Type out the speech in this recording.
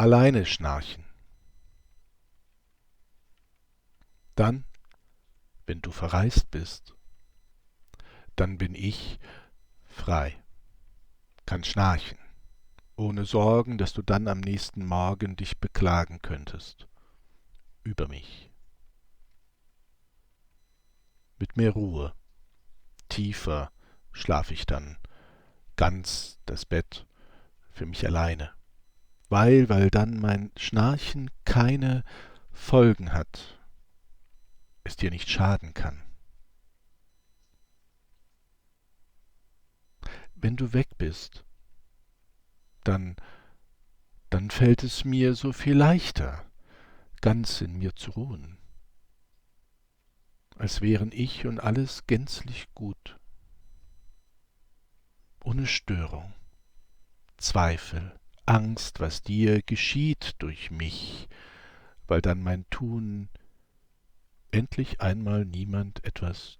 alleine schnarchen. Dann, wenn du verreist bist, dann bin ich frei, kann schnarchen, ohne Sorgen, dass du dann am nächsten Morgen dich beklagen könntest über mich. Mit mehr Ruhe, tiefer schlaf ich dann, ganz das Bett für mich alleine, weil dann mein Schnarchen keine Folgen hat, es dir nicht schaden kann. Wenn du weg bist, dann, dann fällt es mir so viel leichter, ganz in mir zu ruhen, als wären ich und alles gänzlich gut, ohne Störung, Zweifel, Angst, was dir geschieht durch mich, weil dann mein Tun endlich einmal niemand etwas